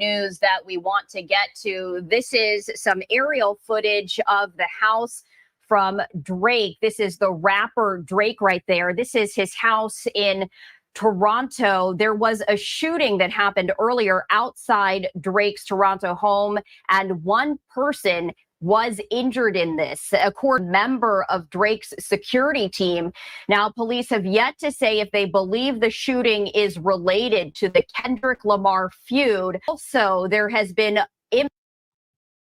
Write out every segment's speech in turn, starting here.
news that we want to get to. This is some aerial footage of the house from Drake. This is the rapper Drake right there. This is his house in Toronto. There was a shooting that happened earlier outside Drake's Toronto home, and one person was injured in this, a core member of Drake's security team. Now, police have yet to say if they believe the shooting is related to the Kendrick Lamar feud. Also, there has been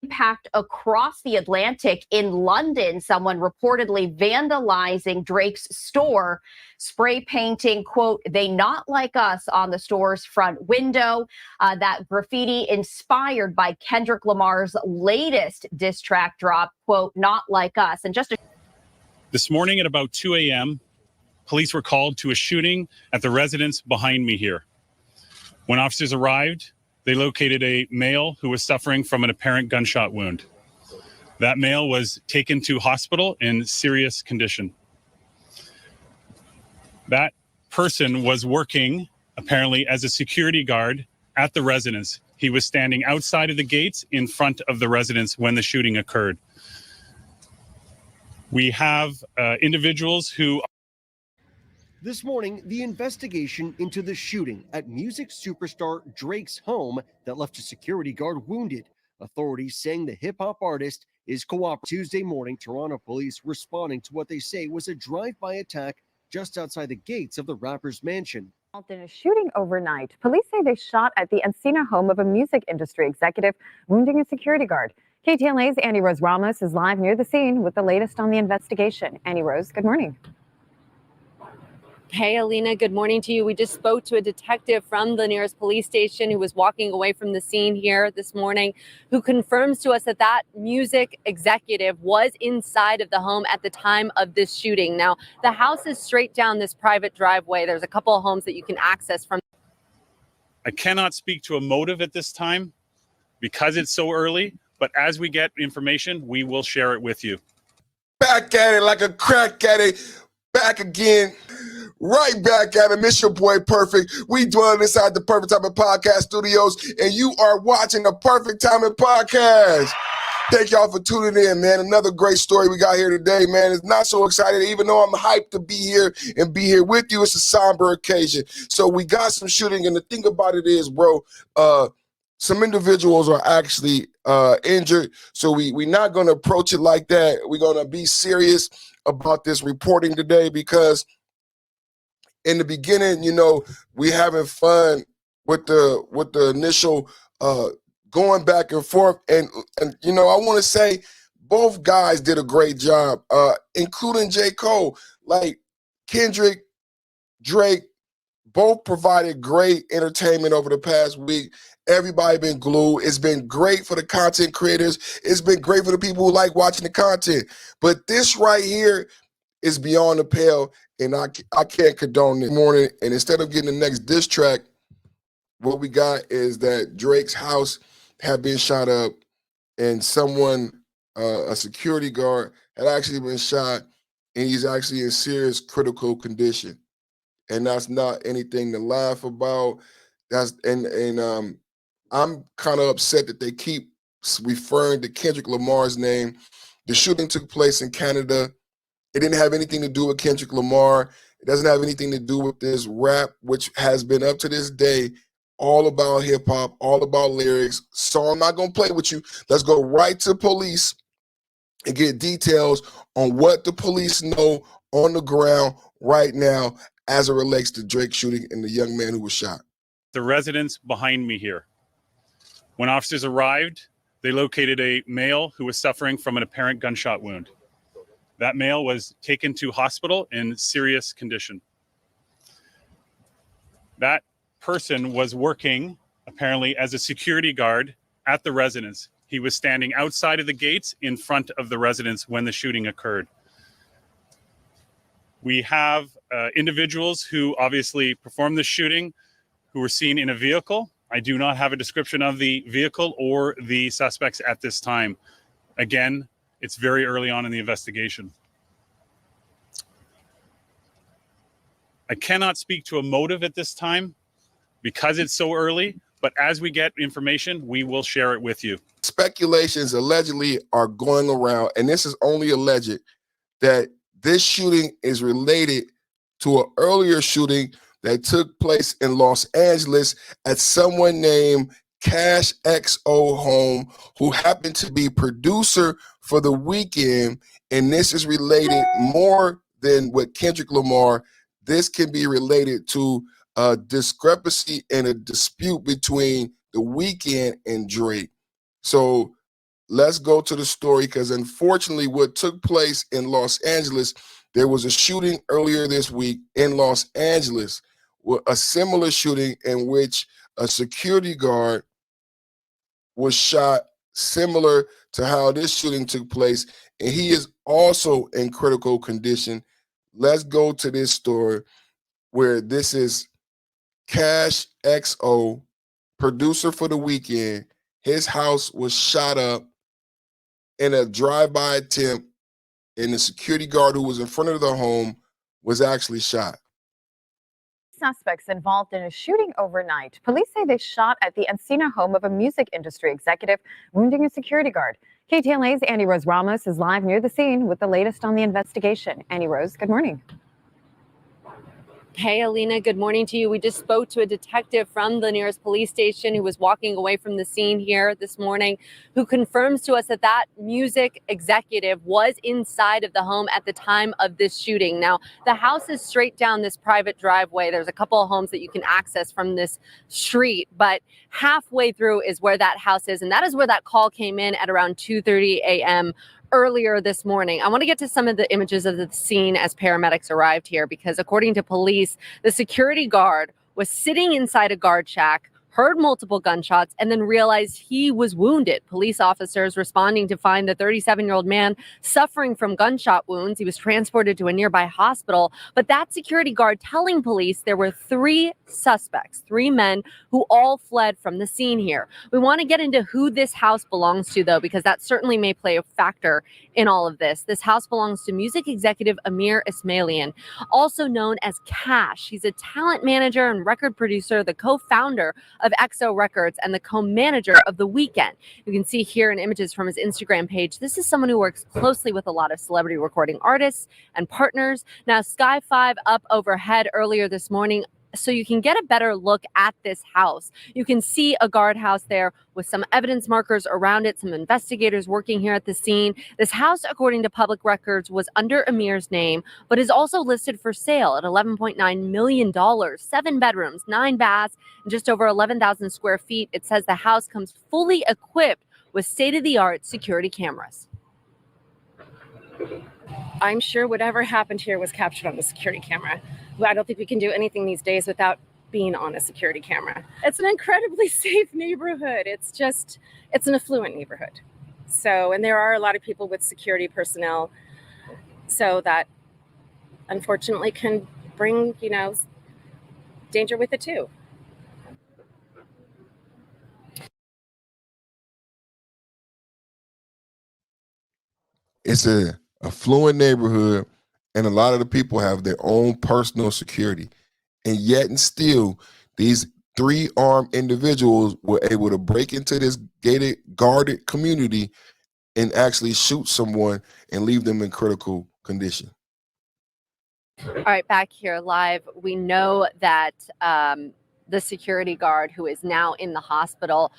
impact across the Atlantic. In London, someone reportedly vandalizing Drake's store, spray painting, quote, "They not like us" on the store's front window. That graffiti inspired by Kendrick Lamar's latest diss track drop, quote, "Not like us." And just this morning at about 2 a.m., police were called to a shooting at the residence behind me here. When officers arrived, they located a male who was suffering from an apparent gunshot wound. That male was taken to hospital in serious condition. That person was working apparently as a security guard at the residence. He was standing outside of the gates in front of the residence when the shooting occurred. We have individuals who... This morning, the investigation into the shooting at music superstar Drake's home that left a security guard wounded. Authorities saying the hip-hop artist is cooperating. Tuesday morning, Toronto police responding to what they say was a drive-by attack just outside the gates of the rapper's mansion. In a shooting overnight, police say they shot at the Encina home of a music industry executive, wounding a security guard. KTLA's Annie Rose Ramos is live near the scene with the latest on the investigation. Annie Rose, good morning. Hey, Alina, good morning to you. We just spoke to a detective from the nearest police station who was walking away from the scene here this morning, who confirms to us that that music executive was inside of the home at the time of this shooting. Now, the house is straight down this private driveway. There's a couple of homes that you can access from. I cannot speak to a motive at this time because it's so early, but as we get information, we will share it with you. Back at it like a crack at it. Back again. Right back at it. Miss your boy Perfect. We dwelling inside the Perfect Timing Podcast studios, and you are watching the Perfect Timing Podcast. Thank y'all for tuning in, man. Another great story we got here today, man. It's not so excited, even though I'm hyped to be here and be here with you. It's a somber occasion. So we got some shooting, and the thing about it is, bro, some individuals are actually injured. So we're not going to approach it like that. We're going to be serious about this reporting today because in the beginning, you know, we having fun with the initial going back and forth, and you know, I want to say both guys did a great job, including J. Cole. Like Kendrick, Drake, both provided great entertainment over the past week. Everybody been glued. It's been great for the content creators. It's been great for the people who like watching the content. But this right here is beyond the pale, and I can't condone it. Morning, and instead of getting the next diss track, what we got is that Drake's house had been shot up, and someone, a security guard, had actually been shot, and he's actually in serious critical condition. And that's not anything to laugh about. I'm kind of upset that they keep referring to Kendrick Lamar's name. The shooting took place in Canada. It didn't have anything to do with Kendrick Lamar. It doesn't have anything to do with this rap, which has been up to this day all about hip hop, all about lyrics. So I'm not going to play with you. Let's go right to police and get details on what the police know on the ground right now as it relates to Drake shooting and the young man who was shot. The residence behind me here. When officers arrived, they located a male who was suffering from an apparent gunshot wound. That male was taken to hospital in serious condition. That person was working apparently as a security guard at the residence. He was standing outside of the gates in front of the residence when the shooting occurred. We have individuals who obviously performed the shooting who were seen in a vehicle. I do not have a description of the vehicle or the suspects at this time. Again, it's very early on in the investigation. I cannot speak to a motive at this time because it's so early, But as we get information, we will share it with you. Speculations allegedly are going around, and this is only alleged, that this shooting is related to an earlier shooting that took place in Los Angeles at someone named Cash XO Home, who happened to be producer for The Weeknd. And this is related more than with Kendrick Lamar. This can be related to a discrepancy and a dispute between The Weeknd and Drake. So let's go to the story, because unfortunately what took place in Los Angeles, there was a shooting earlier this week in Los Angeles, a similar shooting in which a security guard was shot, similar to how this shooting took place, and he is also in critical condition. Let's go to this story where this is Cash XO, producer for The Weeknd. His house was shot up in a drive-by attempt, and the security guard who was in front of the home was actually shot. Suspects involved in a shooting overnight. Police say they shot at the Encina home of a music industry executive, wounding a security guard. KTLA's Annie Rose Ramos is live near the scene with the latest on the investigation. Annie Rose, good morning. Hey, Alina, good morning to you. We just spoke to a detective from the nearest police station who was walking away from the scene here this morning, who confirms to us that that music executive was inside of the home at the time of this shooting. Now, the house is straight down this private driveway. There's a couple of homes that you can access from this street, but halfway through is where that house is. And that is where that call came in at around 2:30 a.m. earlier this morning. I want to get to some of the images of the scene as paramedics arrived here, because according to police, the security guard was sitting inside a guard shack, heard multiple gunshots, and then realized he was wounded. Police officers responding to find the 37-year-old man suffering from gunshot wounds. He was transported to a nearby hospital, but that security guard telling police there were 3 suspects, 3 men who all fled from the scene here. We want to get into who this house belongs to, though, because that certainly may play a factor in all of this. This house belongs to music executive Amir Ismailian, also known as Cash. He's a talent manager and record producer, the co-founder of XO Records and the co-manager of The Weeknd. You can see here in images from his Instagram page. This is someone who works closely with a lot of celebrity recording artists and partners. Now, Sky 5 up overhead earlier this morning, so you can get a better look at this house. You can see a guardhouse there with some evidence markers around it, some investigators working here at the scene. This house, according to public records, was under Amir's name, but is also listed for sale at $11.9 million, 7 bedrooms, 9 baths, and just over 11,000 square feet. It says the house comes fully equipped with state-of-the-art security cameras. I'm sure whatever happened here was captured on the security camera. I don't think we can do anything these days without being on a security camera. It's an incredibly safe neighborhood. It's an affluent neighborhood. So, and there are a lot of people with security personnel, so that unfortunately can bring, danger with it too. It's a affluent neighborhood, and a lot of the people have their own personal security. And yet and still, these 3 armed individuals were able to break into this gated, guarded community and actually shoot someone and leave them in critical condition. All right, back here live, we know that the security guard who is now in the hospital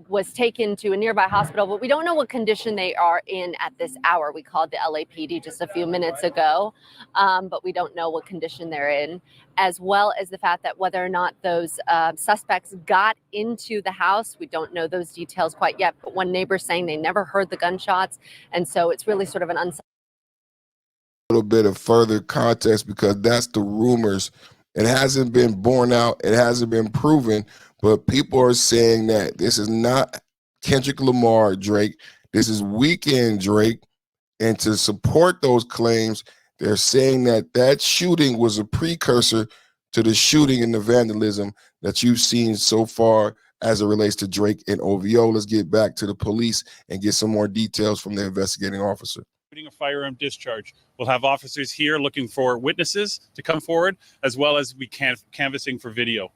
was taken to a nearby hospital, but we don't know what condition they are in at this hour. We called the LAPD just a few minutes ago, but we don't know what condition they're in, as well as the fact that whether or not those suspects got into the house. We don't know those details quite yet, but one neighbor saying they never heard the gunshots, and so it's really sort of an little bit of further context, because that's the rumors. It hasn't been borne out. It hasn't been proven, but people are saying that this is not Kendrick Lamar Drake. This is Weeknd Drake. And to support those claims, they're saying that that shooting was a precursor to the shooting and the vandalism that you've seen so far as it relates to Drake and OVO. Let's get back to the police and get some more details from the investigating officer. A firearm discharge. We'll have officers here looking for witnesses to come forward, as well as we canvassing for video.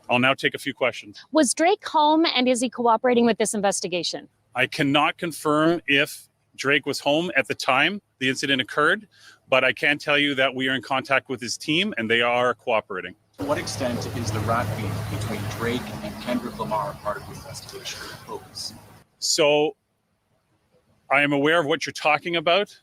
I'll now take a few questions. Was Drake home and is he cooperating with this investigation? I cannot confirm if Drake was home at the time the incident occurred, but I can tell you that we are in contact with his team and they are cooperating. To what extent is the rap beef between Drake and Kendrick Lamar part of the investigation of the police? So I am aware of what you're talking about,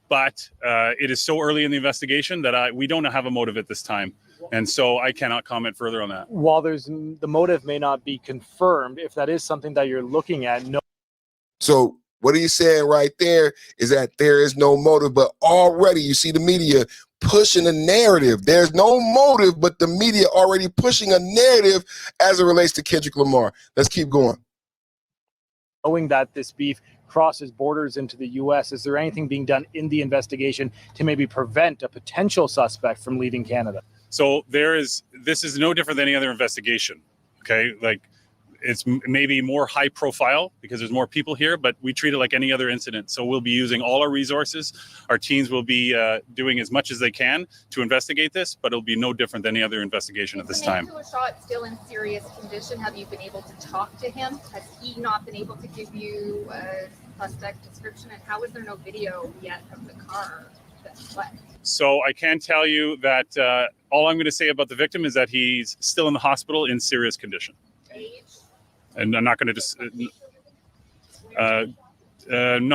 but it is so early in the investigation that we don't have a motive at this time. And so I cannot comment further on that. While the motive may not be confirmed, if that is something that you're looking at, no. So what he's saying right there is that there is no motive, but already you see the media pushing a narrative. There's no motive, but the media already pushing a narrative as it relates to Kendrick Lamar. Let's keep going. Knowing that this beef crosses borders into the U.S., is there anything being done in the investigation to maybe prevent a potential suspect from leaving Canada? So this is no different than any other investigation. Okay, like it's maybe more high profile because there's more people here, but we treat it like any other incident. So we'll be using all our resources. Our teams will be doing as much as they can to investigate this, but it'll be no different than any other investigation at this time. The man who was shot still in serious condition. Have you been able to talk to him? Has he not been able to give you a suspect description? And how is there no video yet of the car that fled? So I can tell you that all I'm going to say about the victim is that he's still in the hospital in serious condition. Age? And I'm not going to just, no,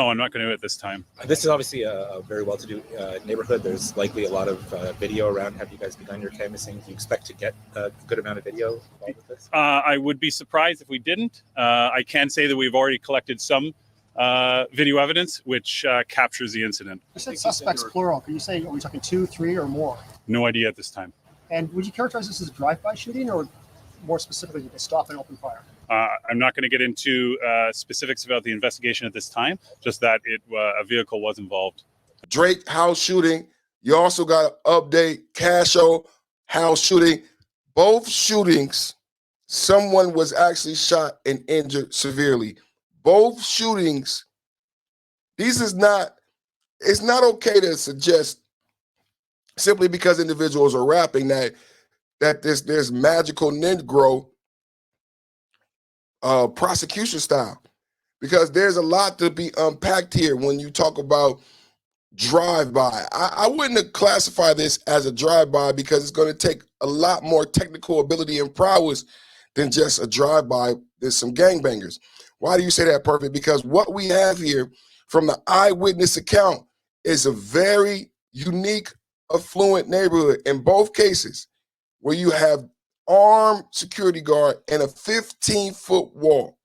I'm not going to at this time. This is obviously a very well-to-do neighborhood. There's likely a lot of video around. Have you guys begun your canvassing? Do you expect to get a good amount of video involved with this? I would be surprised if we didn't. I can say that we've already collected some video evidence which captures the incident. You said suspects plural. Can you say, are we talking 2, 3, or more? No idea at this time. And would you characterize this as a drive-by shooting, or more specifically, did they stop and open fire? I'm not going to get into specifics about the investigation at this time, just that a vehicle was involved. Drake house shooting. You also got an update, Casho house shooting. Both shootings, someone was actually shot and injured severely. Both shootings, it's not okay to suggest simply because individuals are rapping that there's magical Negro prosecution style, because there's a lot to be unpacked here when you talk about drive-by. I wouldn't classify this as a drive-by because it's going to take a lot more technical ability and prowess than just a drive-by. There's some gangbangers. Why do you say that, Perfect? Because what we have here from the eyewitness account is a very unique, affluent neighborhood in both cases where you have armed security guard and a 15-foot wall.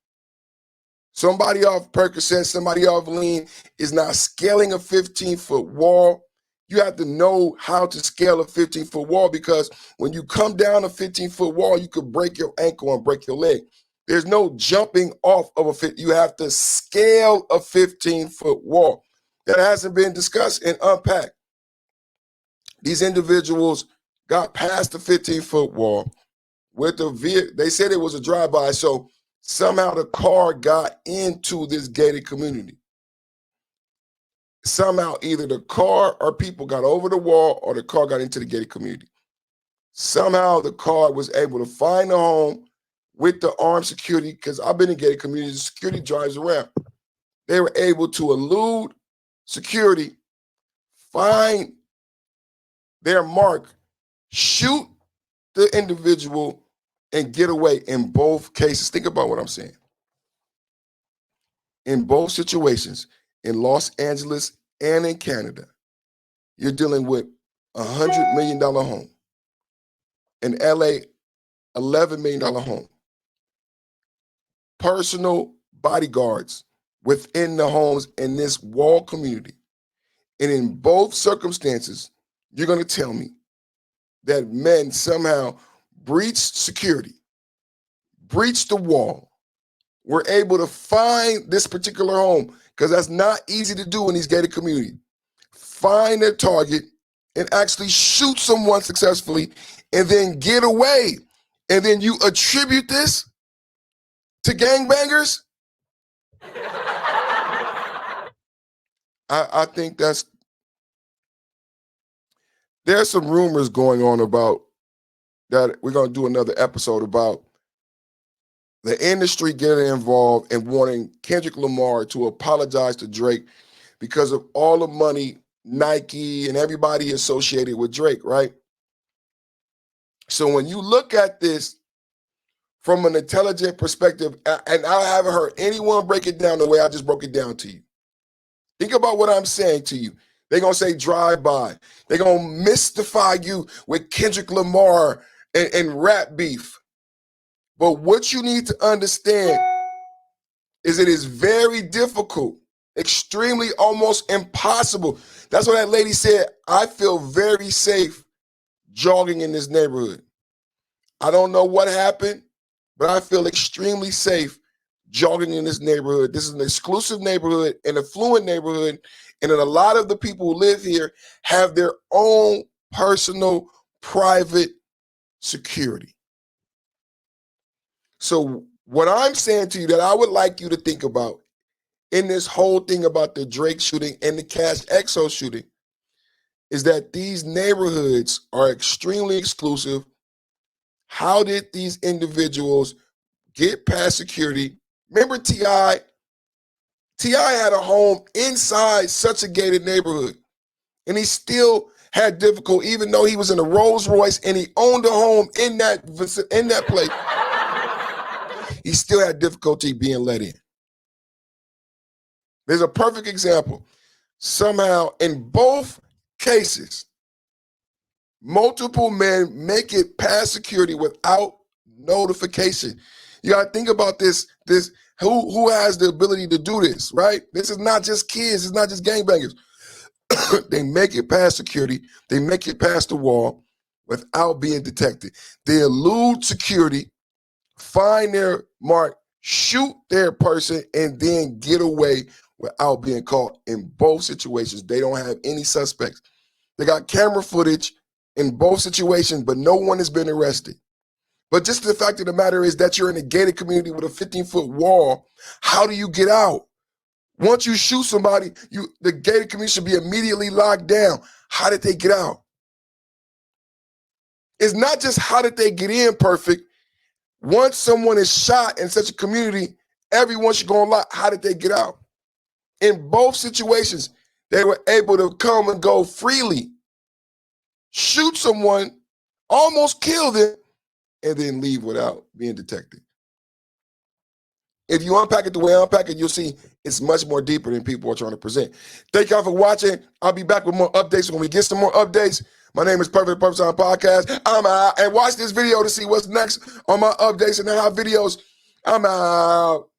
Somebody off Percocet, somebody off lean is not scaling a 15-foot wall. You have to know how to scale a 15-foot wall, because when you come down a 15-foot wall, you could break your ankle and break your leg. There's no jumping off of a 15. You have to scale a 15-foot wall. That hasn't been discussed and unpacked. These individuals got past the 15-foot wall with the vehicle. They said it was a drive-by, so somehow the car got into this gated community. Somehow either the car or people got over the wall or the car got into the gated community. Somehow the car was able to find a home with the armed security, because I've been in gated communities, security drives around. They were able to elude security, find their mark, shoot the individual, and get away in both cases. Think about what I'm saying. In both situations, in Los Angeles and in Canada, you're dealing with $100 million home. In LA, $11 million home. Personal bodyguards within the homes in this wall community. And in both circumstances, you're going to tell me that men somehow breached security, breached the wall, were able to find this particular home, because that's not easy to do in these gated communities. Find their target and actually shoot someone successfully and then get away. And then you attribute this to gangbangers? I think there's some rumors going on about that we're going to do another episode about the industry getting involved and wanting Kendrick Lamar to apologize to Drake because of all the money Nike and everybody associated with Drake, right? So when you look at this from an intelligent perspective, and I haven't heard anyone break it down the way I just broke it down to you. Think about what I'm saying to you. They're going to say drive-by. They're going to mystify you with Kendrick Lamar and rap beef. But what you need to understand is it is very difficult, extremely almost impossible. That's what that lady said. I feel very safe jogging in this neighborhood. I don't know what happened, but I feel extremely safe jogging in this neighborhood. This is an exclusive neighborhood, an affluent neighborhood, and then a lot of the people who live here have their own personal, private security. So what I'm saying to you that I would like you to think about in this whole thing about the Drake shooting and the Cash XO shooting is that these neighborhoods are extremely exclusive. How did these individuals get past security? Remember T.I.? T.I. had a home inside such a gated neighborhood, and he still had difficulty, even though he was in a Rolls Royce and he owned a home in that place. He still had difficulty being let in. There's a perfect example. Somehow, in both cases, multiple men make it past security without notification. You gotta think about this. Who has the ability to do this, right? This is not just kids, it's not just gangbangers. They make it past security, they make it past the wall without being detected. They elude security, find their mark, shoot their person, and then get away without being caught. In both situations, they don't have any suspects. They got camera footage in both situations, but no one has been arrested. But just the fact of the matter is that you're in a gated community with a 15-foot wall. How do you get out? Once you shoot somebody, the gated community should be immediately locked down. How did they get out? It's not just how did they get in perfect. Once someone is shot in such a community, everyone should go on lock. How did they get out? In both situations, they were able to come and go freely, shoot someone, almost kill them, and then leave without being detected. If you unpack it the way I unpack it, you'll see it's much more deeper than people are trying to present. Thank y'all for watching. I'll be back with more updates when we get some more updates. My name is Perfect Purpose on Podcast. I'm out. And watch this video to see what's next on my updates and how videos. I'm out.